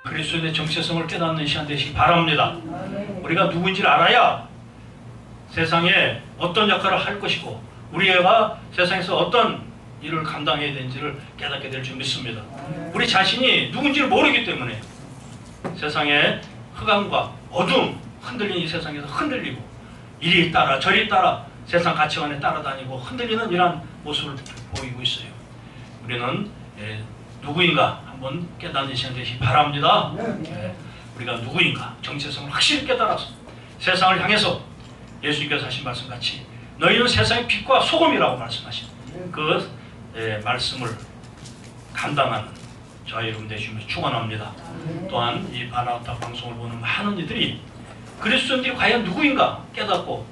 그리스도의 정체성을 깨닫는 시간 되시기 바랍니다. 우리가 누구인지를 알아야 세상에 어떤 역할을 할 것이고 우리가 세상에서 어떤 일을 감당해야 되는지를 깨닫게 될 줄 믿습니다. 우리 자신이 누군지를 모르기 때문에 세상의 흑암과 어둠, 흔들리는 이 세상에서 흔들리고 이리 따라 저리 따라 세상 가치관에 따라다니고 흔들리는 이러한 모습을 보이고 있어요. 우리는 누구인가 한번 깨닫는 시간 되시기 바랍니다. 우리가 누구인가 정체성을 확실히 깨달아서 세상을 향해서 예수님께서 하신 말씀같이 너희는 세상의 빛과 소금이라고 말씀하신 그 말씀을 감당하는 저희 여러분 되시면서 축원합니다. 또한 이 바나우타 방송을 보는 많은 이들이 그리스도인들이 과연 누구인가 깨닫고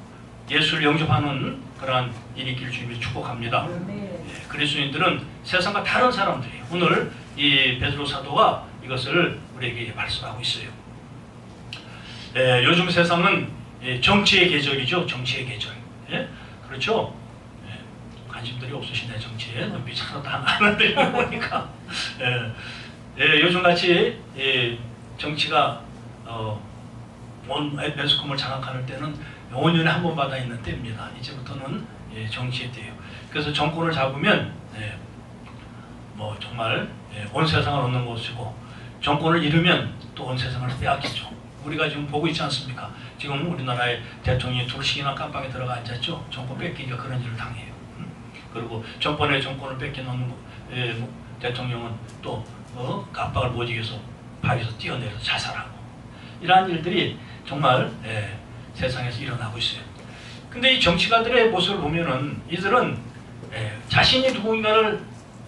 예수를 영접하는 그러한 일이 있기를 주님이 축복합니다. 그리스도인들은 세상과 다른 사람들이에요. 오늘 이 베드로 사도가 이것을 우리에게 말씀하고 있어요. 요즘 세상은 정치의 계절이죠. 정치의 계절. 그렇죠? 관심들이 없으시네. 정치에 눈빛 하나도 안 하는데 보니까 요즘같이 정치가 매스컴을 장악하는 때는 5년에 한 번 받아 있는 때입니다. 이제부터는 정치의 때예요. 그래서 정권을 잡으면 뭐 정말 온 세상을 얻는 것이고 정권을 잃으면 또 온 세상을 빼앗기죠. 우리가 지금 보고 있지 않습니까? 지금 우리나라의 대통령이 둘씩이나 깜빵에 들어가 앉았죠. 정권 뺏기니까 그런 일을 당해요. 그리고 전번에 정권을 뺏겨놓는 대통령은 또 압박을 못 이겨서 바위에서 뛰어내려서 자살하고 이러한 일들이 정말 세상에서 일어나고 있어요. 근데 이 정치가들의 모습을 보면은 이들은 자신이 누구인가를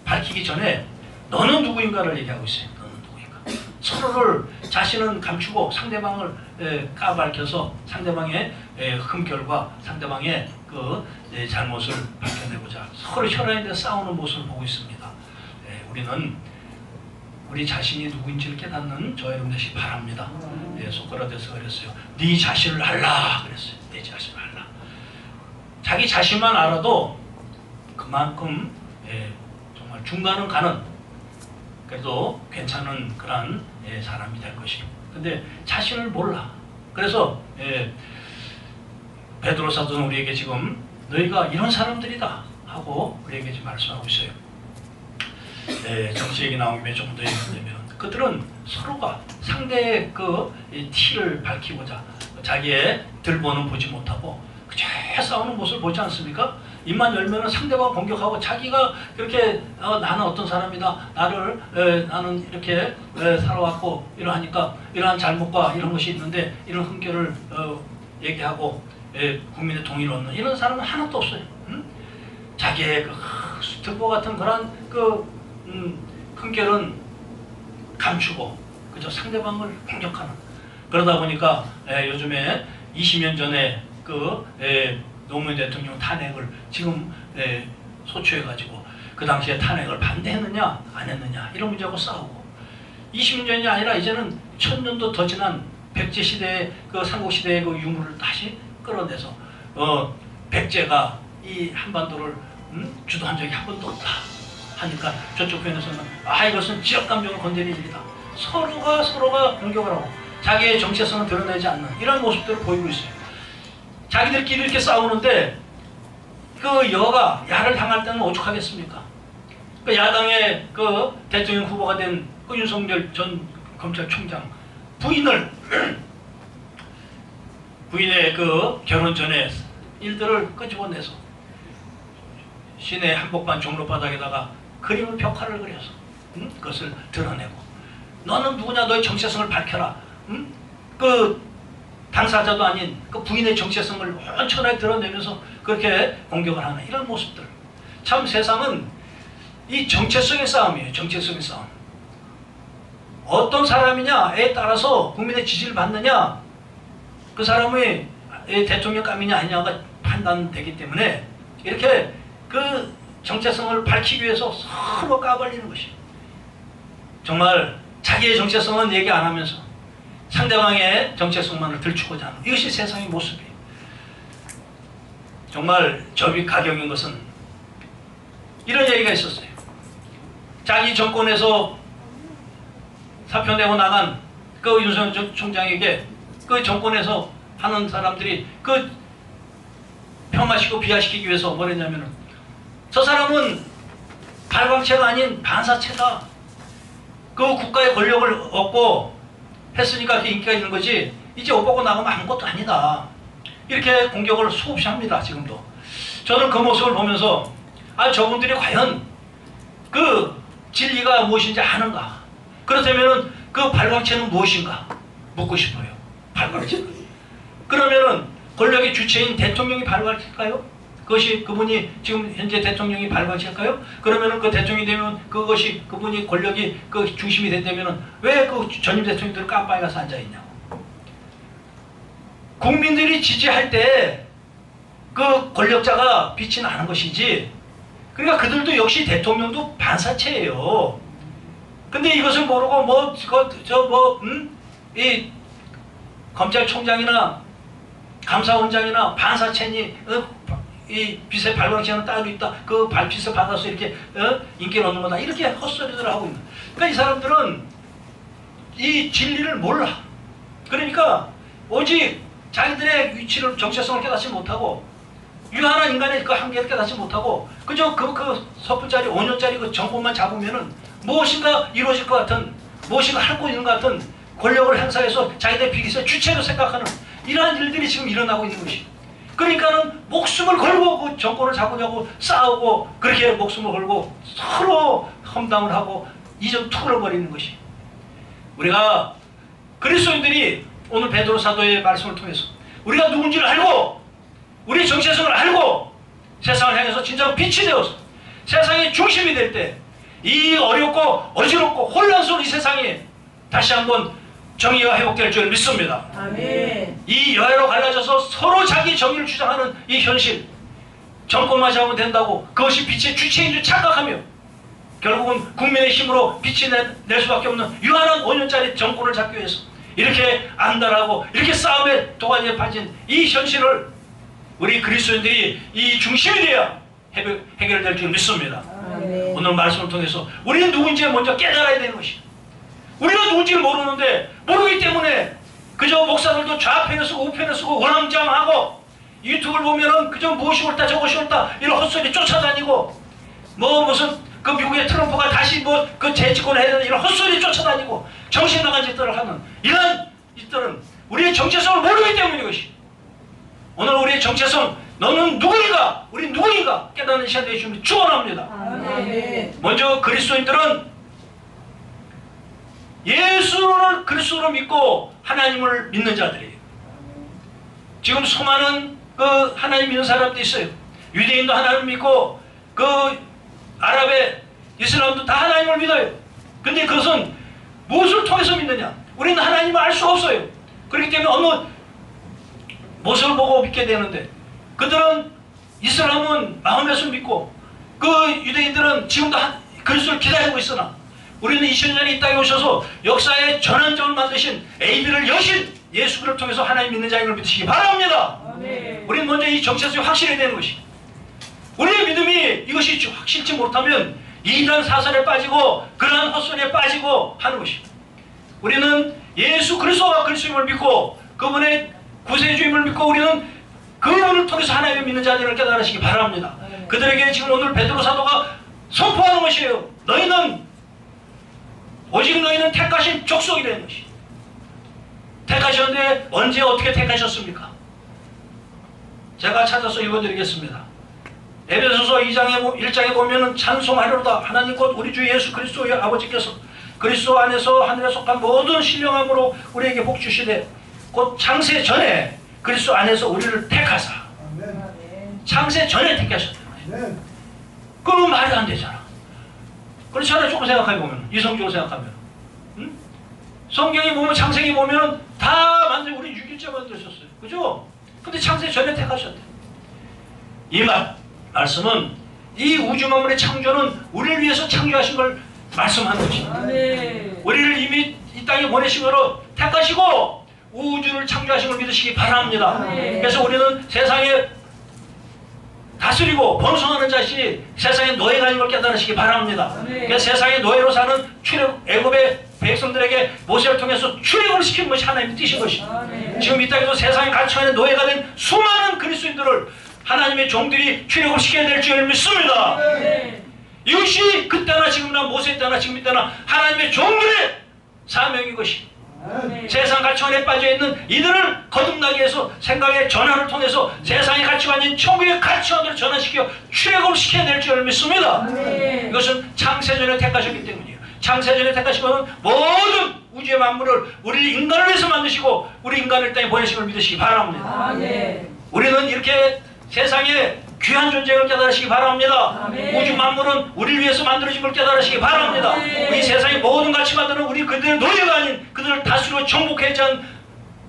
밝히기 전에 너는 누구인가를 얘기하고 있어요. 너는 누구인가. 서로를 자신은 감추고 상대방을 까발켜서 상대방의 흠결과 상대방의 그 잘못을 밝혀내고자 서로 혈안에 대해 싸우는 모습을 보고 있습니다. 우리는 우리 자신이 누구인지를 깨닫는 저 여러분 되시기 바랍니다. 소크라테스가 그랬어요. 네 자신을 알라 그랬어요. 네 자신을 알라. 자기 자신만 알아도 그만큼 정말 중간은 가는 그래도 괜찮은 그런 사람이 될 것이고 근데 자신을 몰라. 그래서 베드로 사도는 우리에게 지금 너희가 이런 사람들이다 하고 우리에게 지금 말씀하고 있어요. 정치 얘기 나오면 좀 더 얘기하면 그들은 서로가 상대의 그 티를 밝히고자 자기의 들보는 보지 못하고 그저 싸우는 모습을 보지 않습니까? 입만 열면은 상대방 공격하고 자기가 그렇게 나는 어떤 사람이다 나는 이렇게 살아왔고 이러하니까 이러한 잘못과 이런 것이 있는데 이런 흠결을 얘기하고 국민의 동의를 얻는 이런 사람은 하나도 없어요. 자기의 그 들보 같은 그런 흠결은 감추고 그저 상대방을 공격하는 그러다 보니까 요즘에 20년 전에 노무현 대통령 탄핵을 지금 소추해가지고 그 당시에 탄핵을 반대했느냐 안 했느냐 이런 문제하고 싸우고 20년 전이 아니라 이제는 1000년도 더 지난 백제 시대의 그 삼국시대의 그 유물을 다시 끌어내서 백제가 이 한반도를 주도한 적이 한 번도 없다 하니까 저쪽 편에서는 이것은 지역 감정을 건드리는 일이다. 서로가 공격을 하고 자기의 정체성을 드러내지 않는 이런 모습들을 보이고 있어요. 자기들끼리 이렇게 싸우는데 그 여가 야를 당할 때는 오죽하겠습니까? 그 야당의 그 대통령 후보가 된 그 윤석열 전 검찰총장 부인의 그 결혼 전에 일들을 끄집어내서 시내 한복판 종로바닥에다가 그림을 벽화를 그려서 그것을 드러내고 너는 누구냐 너의 정체성을 밝혀라. 그 당사자도 아닌 그 부인의 정체성을 온천하게 드러내면서 그렇게 공격을 하는 이런 모습들. 참 세상은 이 정체성의 싸움이에요. 정체성의 싸움. 어떤 사람이냐에 따라서 국민의 지지를 받느냐 그 사람의 대통령감이냐 아니냐가 판단되기 때문에 이렇게 그 정체성을 밝히기 위해서 서로 까발리는 것이 정말 자기의 정체성은 얘기 안 하면서 상대방의 정체성만을 들추고자 하는 이것이 세상의 모습이에요. 정말 저비가경인 것은 이런 얘기가 있었어요. 자기 정권에서 사표 내고 나간 그 윤석열 총장에게 그 정권에서 하는 사람들이 그 폄하시키고 비하시키기 위해서 뭐랬냐면은 저 사람은 발광체가 아닌 반사체다. 그 국가의 권력을 얻고 했으니까 그 인기가 있는 거지 이제 옷 벗고 나가면 아무것도 아니다. 이렇게 공격을 수없이 합니다. 지금도. 저는 그 모습을 보면서 아 저분들이 과연 그 진리가 무엇인지 아는가. 그렇다면 그 발광체는 무엇인가 묻고 싶어요. 발광체. 그러면은 권력의 주체인 대통령이 발광체일까요? 그것이 그분이 지금 현재 대통령이 발광체일까요? 그러면은 그 대통령이 되면 그것이 그분이 권력이 그 중심이 된다면은 왜 그 전임 대통령들을 깜빡이 가서 앉아 있냐고. 국민들이 지지할 때 그 권력자가 빛이 나는 것이지. 그러니까 그들도 역시 대통령도 반사체예요. 근데 이것을 모르고 이 검찰총장이나 감사원장이나 반사체니 이 빛의 발광체는 따로 있다. 그 발빛을 받아서 이렇게 인기를 얻는 거다. 이렇게 헛소리들을 하고 있는. 그러니까 이 사람들은 이 진리를 몰라. 그러니까 오직 자기들의 위치를 정체성을 깨닫지 못하고 유한한 인간의 그 한계를 깨닫지 못하고 그저 그 서푼짜리 5년짜리 그 정권만 잡으면은 무엇인가 이루어질 것 같은 무엇인가 할 있는 것 같은 권력을 행사해서 자기들의 비리의 주체로 생각하는 이러한 일들이 지금 일어나고 있는 것이. 그러니까는 목숨을 걸고 그 정권을 잡으려고 싸우고 그렇게 목숨을 걸고 서로 험담을 하고 이전 투를 벌이는 것이. 우리가 그리스도인들이 오늘 베드로 사도의 말씀을 통해서 우리가 누군지를 알고 우리의 정체성을 알고 세상을 향해서 진짜로 빛이 되어서 세상의 중심이 될 때 이 어렵고 어지럽고 혼란스러운 이 세상에 다시 한번 정의가 회복될 줄 믿습니다. 아멘. 이 여야로 갈라져서 서로 자기 정의를 주장하는 이 현실 정권만 잡으면 된다고 그것이 빛의 주체인 줄 착각하며 결국은 국민의 힘으로 빛이 낼 수밖에 없는 유한한 5년짜리 정권을 잡기 위해서 이렇게 안달하고 이렇게 싸움에 도가니에 빠진 이 현실을 우리 그리스도인들이 이 중심이 되어야 해결될 줄 믿습니다. 아멘. 오늘 말씀을 통해서 우리는 누군지 먼저 깨달아야 되는 것이. 우리가 누군지를 모르는데 모르기 때문에 그저 목사들도 좌편에 쓰고 우편에 쓰고 원왕장하고 유튜브를 보면은 그저 무엇이 옳다 저것이 옳다 이런 헛소리 쫓아다니고 무슨 그 미국의 트럼프가 다시 그 재집권을 해야 되는 이런 헛소리 쫓아다니고 정신 나간 짓들을 하는 이런 짓들은 우리의 정체성을 모르기 때문인 것이. 오늘 우리의 정체성 너는 누구인가 우리 누구인가 깨닫는 시간 되시면 축원합니다. 아멘. 먼저 그리스도인들은 예수를 그리스도로 믿고 하나님을 믿는 자들이에요. 지금 수많은 그 하나님 믿는 사람도 있어요. 유대인도 하나님 믿고 그 아랍의 이슬람도 다 하나님을 믿어요. 근데 그것은 무엇을 통해서 믿느냐? 우리는 하나님을 알 수 없어요. 그렇기 때문에 어느 모습을 보고 믿게 되는데 그들은 이슬람은 마음에서 믿고 그 유대인들은 지금도 그리스도를 기다리고 있으나 우리는 2000년에 이 땅에 오셔서 역사의 전환점을 만드신 AB를 여신 예수를 통해서 하나님 믿는 자인 걸 믿으시기 바랍니다. 아멘. 우리는 먼저 이 정체성이 확실해야 되는 것이. 우리의 믿음이 이것이 확실치 못하면 이단 사설에 빠지고 그러한 헛소리에 빠지고 하는 것이. 우리는 예수 그리스도가 그리스도임을 믿고 그분의 구세주임을 믿고 우리는 그분을 통해서 하나님을 믿는 자들을 깨달으시기 바랍니다. 그들에게 지금 오늘 베드로 사도가 선포하는 것이에요. 오직 너희는 택하신 족속이라는 것이. 택하셨는데 언제 어떻게 택하셨습니까? 제가 찾아서 읽어드리겠습니다. 에베소서 1장에 보면 찬송하리로다. 하나님 곧 우리 주 예수 그리스도의 아버지께서 그리스도 안에서 하늘에 속한 모든 신령함으로 우리에게 복 주시되 곧 창세 전에 그리스도 안에서 우리를 택하사. 창세 전에 택하셨다. 그건 말이 안 되잖아. 그렇잖아요. 조금 생각해보면 이성적으로 생각하면 성경에 보면 창세기 보면 다 우리 6일째 만드셨어요. 그죠? 근데 창세 전에 택하셨대. 이 말씀은 이 우주 만물의 창조는 우리를 위해서 창조하신 걸 말씀하는 것입니다. 우리를 이미 이 땅에 보내심으로 택하시고 우주를 창조하신 걸 믿으시기 바랍니다. 그래서 우리는 세상에 다스리고 번성하는 자신이 세상의 노예가 아닌 걸 깨달으시기 바랍니다. 그래서 세상의 노예로 사는 애굽의 백성들에게 모세를 통해서 출애굽을 시킨 것이 하나님의 뜻인 것입니다. 지금 이 땅에서 세상에 갇혀있는 노예가 된 수많은 그리스도인들을 하나님의 종들이 출애굽을 시켜야 될 줄 믿습니다. 이것이 그때나 지금이나 모세 때나 지금 이때나 하나님의 종들의 사명인 것이 세상 가치관에 빠져있는 이들을 거듭나게 해서 생각의 전환을 통해서 세상의 가치관이 아닌 천국의 가치관으로 전환시켜 출애굽을 시켜야 될 줄 믿습니다. 이것은 창세전에 택하셨기 때문이에요. 창세전에 택하시고는 모든 우주의 만물을 우리 인간을 위해서 만드시고 우리 인간을 땅에 보내신 걸 믿으시기 바랍니다. 우리는 이렇게 세상에 귀한 존재를 깨달으시기 바랍니다. 우주 만물은 우리를 위해서 만들어진 걸 깨달으시기 바랍니다. 이 세상의 모든 가치관들은 우리 그들의 노예가 아닌 그들을 다스리고 정복해야 한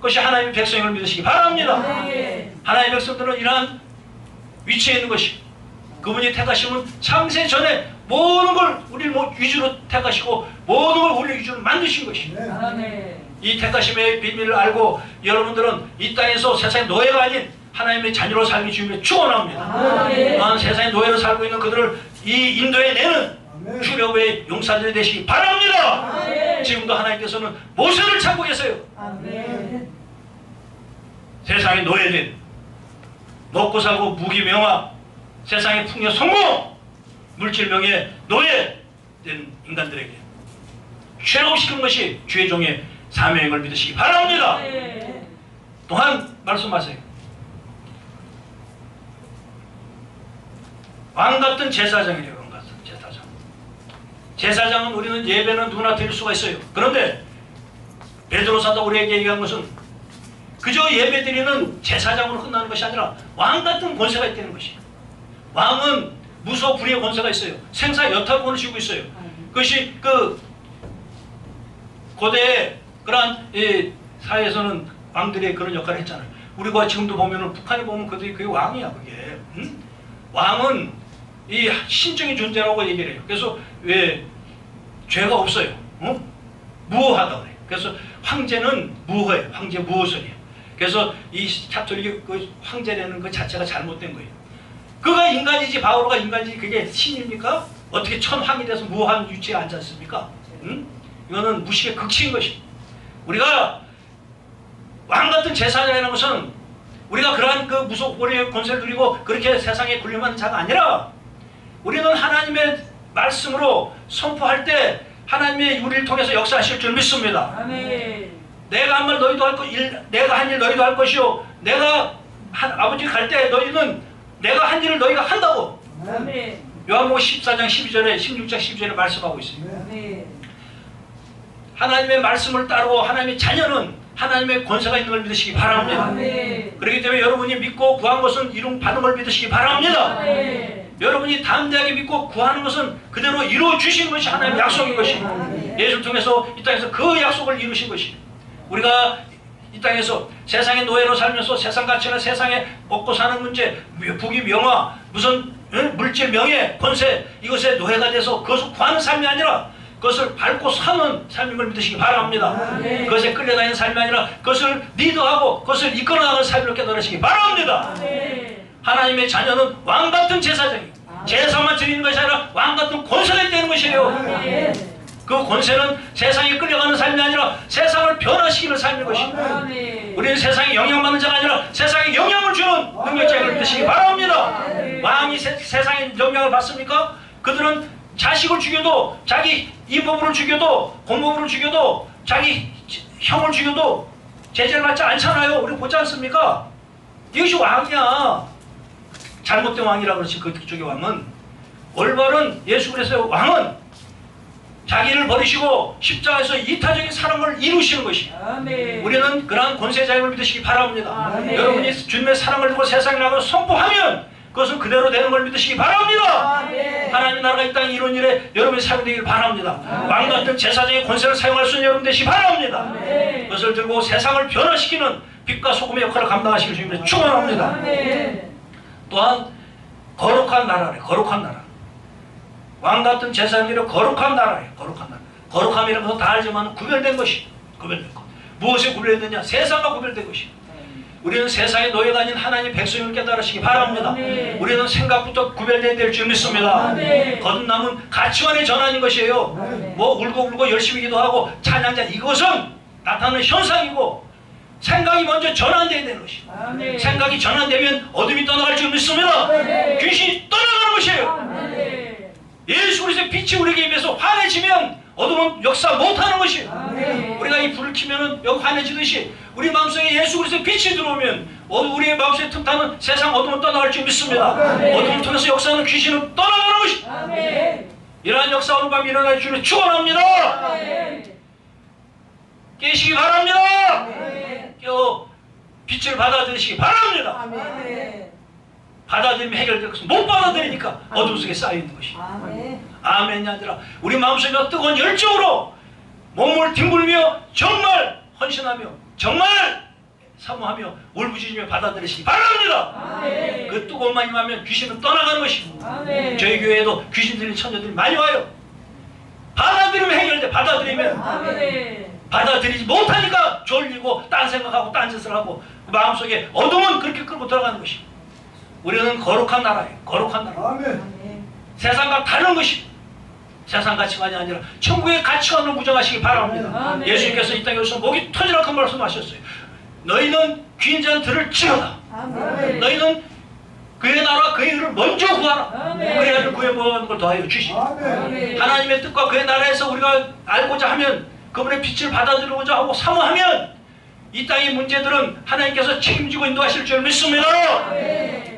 것이 하나님의 백성임을 믿으시기 바랍니다. 하나님의 백성들은 이러한 위치에 있는 것이 그분이 택하시면 창세 전에 모든 걸 우리를 위주로 택하시고 모든 걸 우리 위주로 만드신 것입니다. 이 택하심의 비밀을 알고 여러분들은 이 땅에서 세상의 노예가 아닌 하나님의 자녀로 살기 주님의 축원합니다. 세상의 노예로 살고 있는 그들을 이 인도에 내는 출애굽의 용사들이 되시기 바랍니다. 지금도 하나님께서는 모세를 찾고 계세요. 세상의 노예된 먹고 살고 무기명화 세상의 풍요 성공 물질명예 노예된 인간들에게 출애굽시킨 것이 주의 종의 사명인 걸 믿으시기 바랍니다. 또한 말씀하세요. 왕같은 제사장이래요. 왕같은 제사장. 제사장은 우리는 예배는 누구나 드릴 수가 있어요. 그런데 베드로 사도 우리에게 얘기한 것은 그저 예배 드리는 제사장으로 끝나는 것이 아니라 왕같은 권세가 있다는 것이에요. 왕은 무소 불의의 권세가 있어요. 생사 여탈권을 쥐고 있어요. 그것이 그 고대 그러한 사회에서는 왕들이 그런 역할을 했잖아요. 우리가 지금도 보면은 북한에 보면 그게 왕이야 그게. 응? 왕은 이 신적인 존재라고 얘기를 해요. 그래서 왜 죄가 없어요. 무호하다 그래요. 그래서 황제는 무호해요. 황제 무호설이에요. 그래서 이 카톨릭 그 황제라는 그 자체가 잘못된 거예요. 그가 인간이지 바오로가 인간이지 그게 신입니까? 어떻게 천황이 돼서 무호한 위치에 앉지 않습니까? 이거는 무식의 극치인 것입니다. 우리가 왕같은 제사장이라는 것은 우리가 그러한 그 무속불의 권세를 누리고 그렇게 세상에 군림하는 자가 아니라 우리는 하나님의 말씀으로 선포할 때 하나님의 우리를 통해서 역사하실 줄 믿습니다. 내가 한 말 너희도 할 것, 내가 한 일 너희도 할 것이요. 내가 아버지 갈 때 너희는 내가 한 일을 너희가 한다고. 요한복음 14장 12절에 16장 12절에 말씀하고 있어요. 하나님의 말씀을 따르고 하나님의 자녀는 하나님의 권세가 있는 걸 믿으시기 바랍니다. 그렇기 때문에 여러분이 믿고 구한 것은 받는 걸 믿으시기 바랍니다. 여러분이 담대하게 믿고 구하는 것은 그대로 이루어 주신 것이 하나님의 약속인 것입니다. 예수를 통해서 이 땅에서 그 약속을 이루신 것입니다. 우리가 이 땅에서 세상의 노예로 살면서 세상 가치나 세상에 먹고 사는 문제, 부귀 명화, 무슨 물질 명예, 권세 이것에 노예가 돼서 그것을 구하는 삶이 아니라 그것을 밟고 사는 삶인 걸 믿으시기 바랍니다. 그것에 끌려다니는 삶이 아니라 그것을 리드하고 그것을 이끌어나가는 삶을 깨달으시기 바랍니다. 하나님의 자녀는 왕같은 제사장이에요. 제사만 드리는 것이 아니라 왕같은 권세가 있다는 것이에요. 그 권세는 세상에 끌려가는 삶이 아니라 세상을 변화시키는 삶인 것입니다. 우리는 세상에 영향받는 자가 아니라 세상에 영향을 주는 능력자인 걸 믿으시기 바랍니다. 왕이 세상에 영향을 받습니까? 그들은 자식을 죽여도 자기 이모부를 죽여도 공모부를 죽여도 자기 형을 죽여도 제재를 받지 않잖아요. 우리 보지 않습니까? 이것이 왕이야. 잘못된 왕이라고 그러지. 그쪽의 왕은 올바른 예수 그리스도의 왕은 자기를 버리시고 십자가에서 이타적인 사랑을 이루시는 것입니다. 우리는 그러한 권세자임을 믿으시기 바랍니다. 여러분이 주님의 사랑을 듣고 세상에 나가서 선포하면 그것은 그대로 되는 걸 믿으시기 바랍니다. 하나님 나라가 이 땅에 이룬 일에 여러분이 사용되길 바랍니다. 왕같은 제사장의 권세를 사용할 수 있는 여러분 되시기 바랍니다. 그것을 들고 세상을 변화시키는 빛과 소금의 역할을 감당하시길 주님을 축원합니다. 또한 거룩한 나라래. 거룩한 나라. 왕같은 제사장이라 거룩한 나라예요. 거룩한 나라. 거룩함이라는 것은 다 알지만 구별된 것이 구별된 것. 무엇에 구별됐느냐? 세상과 구별된 것이. 우리는 세상의 노예가 아닌 하나님의 백성을 깨달으시기 바랍니다. 아멘. 우리는 생각부터 구별돼야 될 줄 믿습니다. 아멘. 거듭남은 가치관의 전환인 것이에요. 아멘. 뭐 울고 열심히 기도하고 찬양자, 이것은 나타나는 현상이고 생각이 먼저 전환돼야 되는 것이에요. 아멘. 생각이 전환되면 어둠이 떠나갈 줄 믿습니다. 아멘. 귀신이 떠나가는 것이에요. 아멘. 예수 그리스도의 빛이 우리에게 임해서 환해지면 어둠은 역사 못하는 것이에요. 아멘. 우리가 이 불을 켜면은 여기 환해지듯이 우리 마음속에 예수 그리스도의 빛이 들어오면 우리의 마음속에 틈타는 세상 어둠은 떠나갈 줄 믿습니다. 아멘. 어둠을 통해서 역사하는 귀신은 떠나가는 것이에요. 아멘. 이러한 역사 오늘 밤 일어날 줄을 축원합니다. 아멘. 깨시기 바랍니다. 아멘. 깨어 빛을 받아들이시기 바랍니다. 아멘. 받아들이면 해결될 것은 못 받아들이니까 어둠 속에 쌓여있는 것이에요. 아멘. 아멘이 아니라 우리 마음속에 뜨거운 열정으로 몸을 뒹굴며 정말 헌신하며 정말 사모하며 울부짖으며 받아들이시기 바랍니다. 아멘. 그 뜨거움만 임하면 귀신은 떠나가는 것이고 아멘. 저희 교회에도 귀신 들린 처녀들이 많이 와요. 받아들이면 해결돼. 받아들이면 아멘. 받아들이지 못하니까 졸리고 딴 생각하고 딴 짓을 하고 그 마음속에 어둠은 그렇게 끌고 들어가는 것이고 우리는 거룩한 나라예요. 거룩한 나라. 아멘. 세상과 다른 것이 세상 가치관이 아니라 천국의 가치관을 무장하시기 바랍니다. 아멘. 예수님께서 이 땅에 오셔서 목이 터지라고 말씀하셨어요. 너희는 귀인 자는 들을지어다. 아멘. 너희는 그의 나라와 그의 의를 먼저 구하라. 아멘. 그래야 그의 모든 걸 더하여 주시고 아멘. 하나님의 뜻과 그의 나라에서 우리가 알고자 하면 그분의 빛을 받아들이고자 하고 사모하면 이 땅의 문제들은 하나님께서 책임지고 인도하실 줄 믿습니다. 아멘.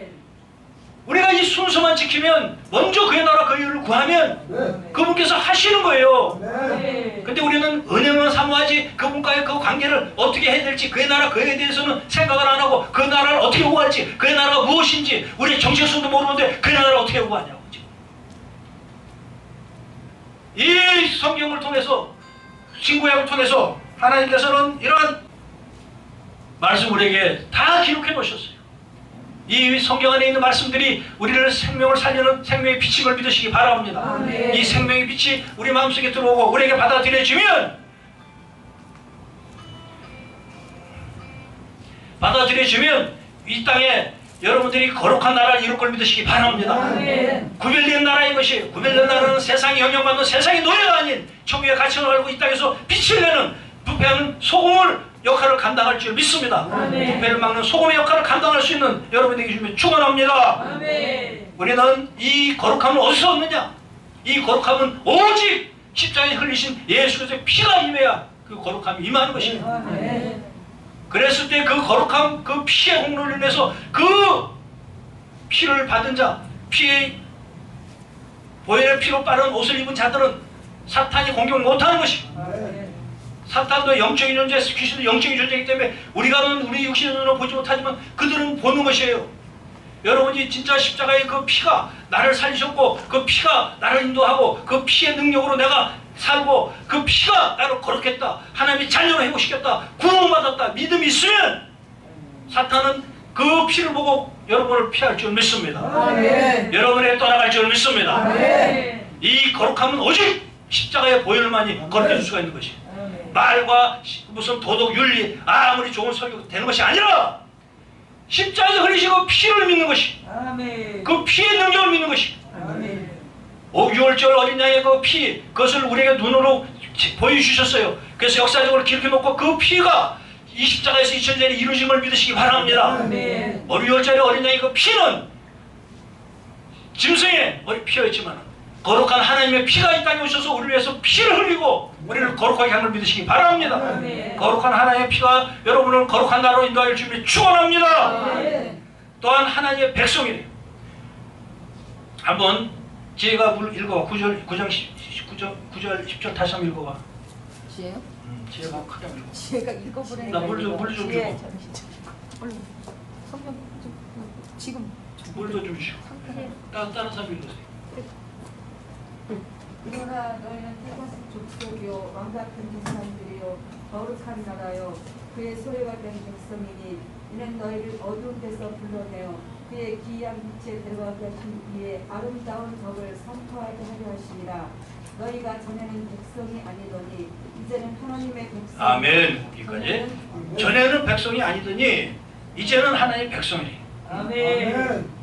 우리가 이 순서만 지키면 먼저 그의 나라 그의 의를 구하면 그분께서 하시는 거예요. 아멘. 근데 우리는 은행은 사모하지 그분과의 그 관계를 어떻게 해야 될지 그의 나라 그에 대해서는 생각을 안 하고 그 나라를 어떻게 구할지 그의 나라가 무엇인지 우리 정체성도 모르는데 그의 나라를 어떻게 구하냐고. 이 성경을 통해서 신구약을 통해서 하나님께서는 이러한 말씀 우리에게 다 기록해 놓으셨어요. 이 성경 안에 있는 말씀들이 우리를 생명을 살리는 생명의 빛인 걸 믿으시기 바랍니다. 아멘. 이 생명의 빛이 우리 마음속에 들어오고 우리에게 받아들여지면 이 땅에 여러분들이 거룩한 나라를 이룰 걸 믿으시기 바랍니다. 아멘. 구별된 나라인 것이에요. 구별된 나라는 세상에 영향받는 세상의 노예가 아닌 천국의 가치관을 알고 이 땅에서 빛을 내는 부패하는 소금을 역할을 감당할 줄 믿습니다. 아멘. 부패를 막는 소금의 역할을 감당할 수 있는 여러분에게 주면 축원합니다. 아멘. 우리는 이 거룩함은 어디서 얻느냐? 이 거룩함은 오직 십자가에 흘리신 예수 그리스도의 피가 임해야 그 거룩함이 임하는 것입니다. 아멘. 그랬을 때 그 거룩함, 그 피의 공로를 인해서 그 피를 받은 자, 피의 보혈의 피로 빠른 옷을 입은 자들은 사탄이 공격 못하는 것입니다. 사탄도 영적인 존재, 귀신도 영적인 존재이기 때문에 우리가는 우리 육신의 눈으로 보지 못하지만 그들은 보는 것이에요. 여러분이 진짜 십자가의 그 피가 나를 살리셨고 그 피가 나를 인도하고 그 피의 능력으로 내가 살고 그 피가 나를 거룩했다. 하나님이 자녀로 회복시켰다. 구원받았다. 믿음이 있으면 사탄은 그 피를 보고 여러분을 피할 줄 믿습니다. 아멘. 여러분에게 떠나갈 줄 믿습니다. 아멘. 이 거룩함은 오직 십자가의 보혈만이 거룩해 줄 수가 있는 것이. 아멘. 말과 무슨 도덕 윤리 아무리 좋은 설교가 되는 것이 아니라 십자가에서 흘리시고 피를 믿는 것이 아멘. 그 피의 능력을 믿는 것이 아멘. 6월절 어린 양의 그 피 그것을 우리에게 눈으로 보여주셨어요. 그래서 역사적으로 기록해놓고 그 피가 이 십자가에서 2000년 전에 이루어진 걸 믿으시기 바랍니다. 아멘. 6월절의 어린 양의 그 피는 짐승의 피였지만 거룩한 하나님의 피가 이 땅에 오셔서 우리를 위해서 피를 흘리고 우리를 거룩하게 한 걸 믿으시기 바랍니다. 아멘. 거룩한 하나님의 피가 여러분을 거룩한 나라로 인도할 줄을 축원합니다. 아멘. 또한 하나님의 백성이래요. 한번 지혜가 읽어봐. 9절 10절 다시 한번 읽어봐. 지혜요? 지혜가 크게 한번 읽어봐. 지혜가 읽어보라니까. 나 물 좀 주고. 얼른 성경 좀 지금 물도 좀 주시고. 다른 사람 읽으세요. 그러나 너희는 태고스 족속이요 왕 같은 사람들이요 거룩한 나라요 그의 소유가 된 백성이니 이는 너희를 어두운 데서 불러내어 그의 기이한 빛에 들어가게 하신 이의 아름다운 덕을 선포하게 하려 하시니라. 너희가 전에는 백성이 아니더니 이제는 하나님의 백성. 아멘. 여기까지. 전에는 백성이 아니더니 이제는 하나님의 백성이니 아멘.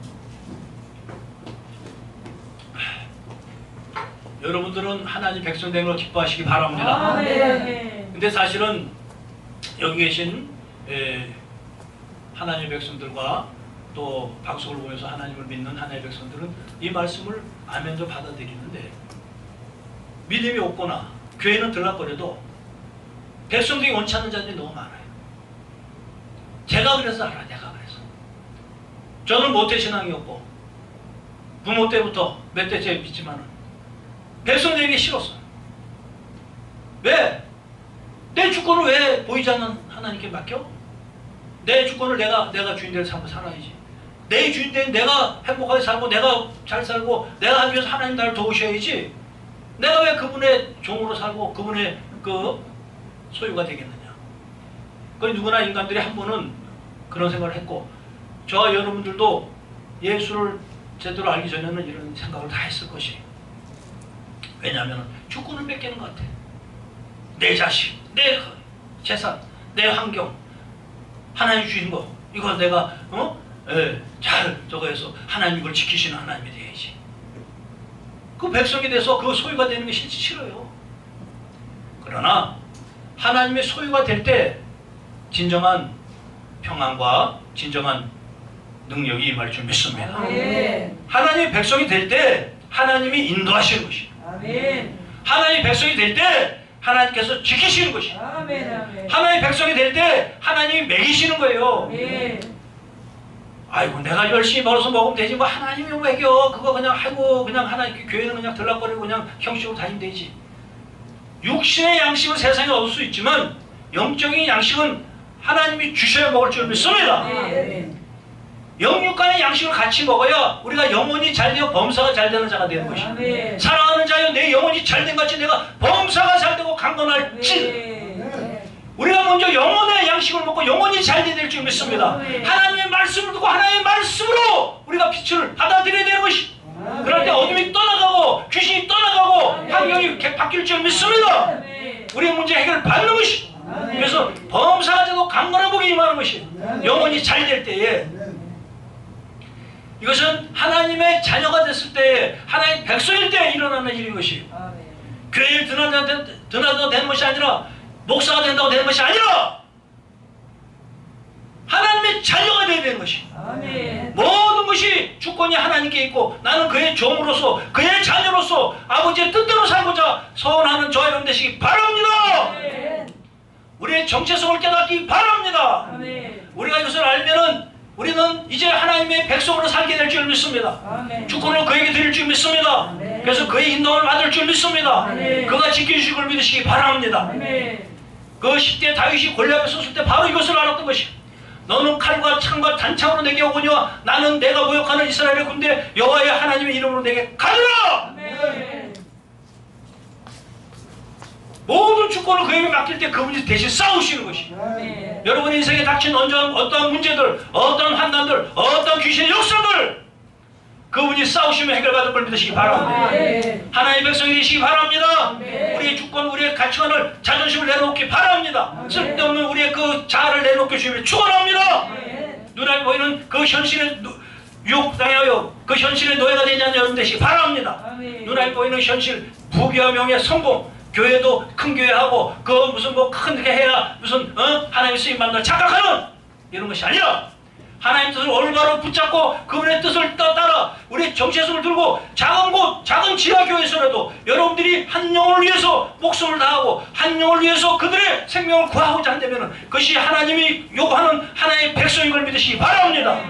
여러분들은 하나님 백성 되는 걸 기뻐하시기 바랍니다. 아멘. 근데 사실은 여기 계신 하나님의 백성들과 또 방송을 보면서 하나님을 믿는 하나님의 백성들은 이 말씀을 아멘도 받아들이는데 믿음이 없거나 교회는 들락거려도 백성들이 원치 않는 자들이 너무 많아요. 제가 그래서 알아. 내가 그래서 저는 모태신앙이었고 부모 때부터 몇 대째 믿지만은 백성들에게 싫었어. 왜? 내 주권을 왜 보이지 않는 하나님께 맡겨? 내 주권을 내가 주인대로 삼고 살아야지. 내 주인대로 내가 행복하게 살고 내가 잘 살고 내가 하기 위해서 하나님 나를 도우셔야지. 내가 왜 그분의 종으로 살고 그분의 그 소유가 되겠느냐. 그 누구나 인간들이 한 번은 그런 생각을 했고 저와 여러분들도 예수를 제대로 알기 전에는 이런 생각을 다 했을 것이. 왜냐하면 주권을 뺏기는 것 같아. 내 자식, 내 재산, 내 환경, 하나님 주신 거 이거 내가 잘 저거 해서 하나님 이걸 지키시는 하나님이 돼야지. 그 백성이 돼서 그 소유가 되는 게 싫어요. 그러나 하나님의 소유가 될 때 진정한 평안과 진정한 능력이 임할 줄 믿습니다. 아멘. 하나님의 백성이 될 때 하나님이 인도하시는 것이. 아멘. 하나님의 백성이 될 때 하나님께서 지키시는 것이. 아멘. 아멘. 하나님의 백성이 될 때 하나님이 먹이시는 거예요. 아멘. 아이고 내가 열심히 벌어서 먹으면 되지 뭐 하나님이 먹여. 그거 그냥 하고 그냥 하나님 교회는 그냥 들락거리고 그냥 형식으로 다니면 되지. 육신의 양식은 세상에 얻을 수 있지만 영적인 양식은 하나님이 주셔야 먹을 줄 믿습니다. 아멘. 영육간의 양식을 같이 먹어야 우리가 영혼이 잘 되어 범사가 잘 되는 자가 되는 것이다. 아멘. 사랑하는 자여 내 영혼이 잘 된 같이 내가 범사가 잘 되고 강건할지. 아멘. 우리가 먼저 영혼의 양식을 먹고 영혼이 잘 될 줄 믿습니다. 아멘. 하나님의 말씀을 듣고 하나님의 말씀으로 우리가 빛을 받아들여야 되는 것이. 그럴 때 어둠이 떠나가고 귀신이 떠나가고 환경이 바뀔 줄 믿습니다. 아멘. 우리의 문제 해결을 받는 것이. 아멘. 그래서 범사가 되고 강건한 복이 임하는 것이. 영혼이 잘 될 때에 이것은 하나님의 자녀가 됐을 때 하나님의 백성일 때 일어나는 일인 것이. 아멘. 교회에 드나도 되는 것이 아니라 목사가 된다고 되는 것이 아니라 하나님의 자녀가 되어야 되는 것이. 아멘. 모든 것이 주권이 하나님께 있고 나는 그의 종으로서 그의 자녀로서 아버지의 뜻대로 살고자 서원하는 저와 여러분 되시기 바랍니다. 아멘. 우리의 정체성을 깨닫기 바랍니다. 아멘. 우리가 이것을 알면은 우리는 이제 하나님의 백성으로 살게 될 줄 믿습니다. 아멘. 주권을 그에게 드릴 줄 믿습니다. 아멘. 그래서 그의 인도를 받을 줄 믿습니다. 아멘. 그가 지켜주실 걸 믿으시기 바랍니다. 아멘. 그 10대 다윗이 골리앗에 섰을 때 바로 이것을 알았던 것이 너는 칼과 창과 단창으로 내게 오거니와 나는 내가 모욕하는 이스라엘의 군대 여호와의 하나님의 이름으로 내게 가느라. 아멘. 모든 주권을 그에게 맡길 때 그분이 대신 싸우시는 것이. 아멘. 여러분의 인생에 닥친 어떠한 문제들, 어떠한 환난들, 어떠한 귀신의 역사들 그분이 싸우시며 해결받을 걸 믿으시기 바랍니다. 아멘. 하나님의 백성이 되시기 바랍니다. 아멘. 우리의 주권, 우리의 가치관을, 자존심을 내려놓기 바랍니다. 아멘. 쓸데없는 우리의 그 자아를 내려놓게 주시면 축원합니다. 아멘. 눈앞에 보이는 그 현실의 유혹당하여 그 현실의 노예가 되지 않는 여러분 되시기 바랍니다. 아멘. 눈앞에 보이는 현실, 부귀와 명예, 성공, 교회도 큰 교회하고 그 무슨 뭐 큰 게 해야 무슨 하나님의 쓰임 받는 착각하는 이런 것이 아니라 하나님 뜻을 올바로 붙잡고 그분의 뜻을 따라 우리 정체성을 들고 작은 곳, 작은 지하교회에서라도 여러분들이 한 영혼을 위해서 목숨을 다하고 한 영혼을 위해서 그들의 생명을 구하고자 한다면 그것이 하나님이 요구하는 하나님의 백성인 걸 믿으시기 바랍니다.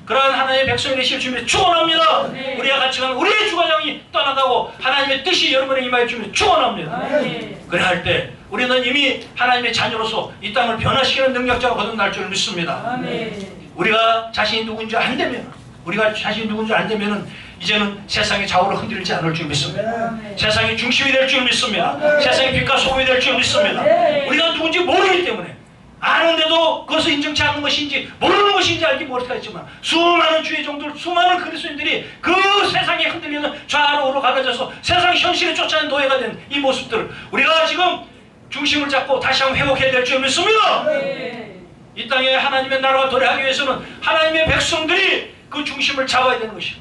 그러한 하나님의 백성이 되실 주님을 축원합니다. 네. 우리가 같이 가는 우리의 주관형이 떠나가고 하나님의 뜻이 여러분의 임하여 주님을 축원합니다. 아멘. 그래 할 때 우리는 이미 하나님의 자녀로서 이 땅을 변화시키는 능력자가 거듭날 줄 믿습니다. 아멘. 우리가 자신이 누군지 안되면 우리가 자신이 누군지 안되면은 이제는 세상의 좌우로 흔들리지 않을 줄 믿습니다. 아멘. 세상의 중심이 될 줄 믿습니다. 세상의 빛과 소금이 될 줄 믿습니다. 네. 우리가 누군지 모르기 때문에 아는데도 그것을 인정치 않는 것인지 모르는 것인지 알기 모를 수가 있지만 수많은 주의 종들, 수많은 그리스도인들이 그 세상에 흔들리는 좌로 우로 갈라져서 세상 현실에 쫓아낸 노예가 된 이 모습들을 우리가 지금 중심을 잡고 다시 한번 회복해야 될 줄 믿습니다. 네. 이 땅에 하나님의 나라가 도래하기 위해서는 하나님의 백성들이 그 중심을 잡아야 되는 것이요.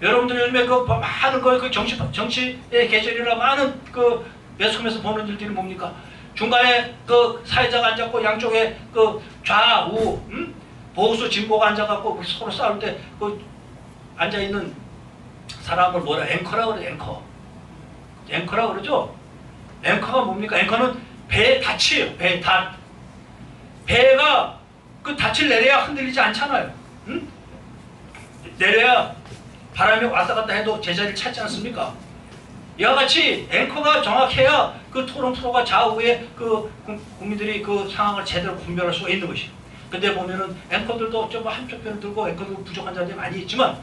여러분들 요즘에 그 많은 그 정치의 계절이나 많은 그 매스컴에서 보는 일들이 뭡니까? 중간에 그 사회자가 앉았고 양쪽에 그 좌우 보수 진보가 앉아갖고 서로 싸울 때 그 앉아 있는 사람을 뭐라 앵커라 그래. 앵커라 그러죠. 앵커가 뭡니까? 앵커는 배의 닻이에요. 배의 닻. 배가 그 닻을 내려야 흔들리지 않잖아요. 응? 내려야 바람이 왔다 갔다 해도 제자리를 찾지 않습니까? 이와 같이 앵커가 정확해야 그 토론 프로가 좌우에 그 국민들이 그 상황을 제대로 분별할 수가 있는 것이에요. 근데 보면은 앵커들도 좀 한쪽 편을 들고 앵커도 부족한 자들이 많이 있지만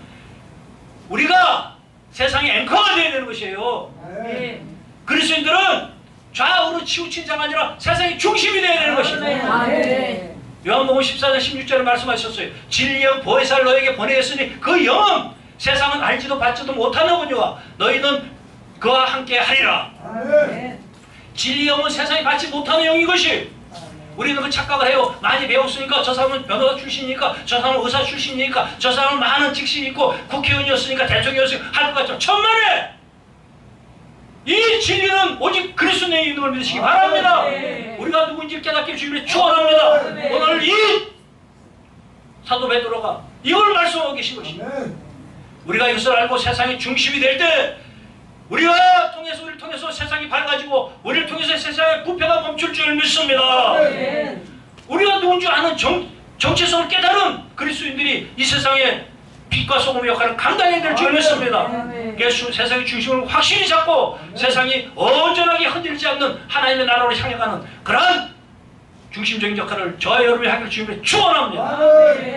우리가 세상의 앵커가 되어야 되는 것이에요. 네. 그리스도인들은 좌우로 치우친 자가 아니라 세상의 중심이 되어야 되는 것입니다. 아멘. 요한복음 14장 16절에 말씀하셨어요. 진리의 영 보혜사를 너에게 보내겠으니 그 영은 세상은 알지도 받지도 못하는군요. 너희는 그와 함께 하리라. 아멘. 진리의 영은 세상이 받지 못하는 영인 것이. 우리는 그 착각을 해요. 많이 배웠으니까 저 사람은 변호사 출신이니까 저 사람은 의사 출신이니까 저 사람은 많은 직신이 있고 국회의원이었으니까 대통령이었으니까 할 것 같죠. 천만에 이 진리는 오직 그리스도의 있는 걸 믿으시기 바랍니다. 네. 우리가 누구인지 깨닫게 주님의 축원합니다. 네. 오늘 이 사도 베드로가 이걸 말씀하고 계신 것입니다. 우리가 이것을 알고 세상의 중심이 될 때 우리가 통해서 우리를 통해서 세상이 밝아지고 우리를 통해서 세상의 부패가 멈출 줄 믿습니다. 아멘. 우리가 누군지 아는 정체성을 깨달은 그리스도인들이 이 세상에 빛과 소금의 역할을 감당해야 될 줄 믿습니다. 아멘. 그래서 세상의 중심을 확실히 잡고 세상이 온전하게 흔들리지 않는 하나님의 나라로 향해가는 그러한 중심적인 역할을 저와 여러분이 하기를 주님의 축원합니다. 아멘.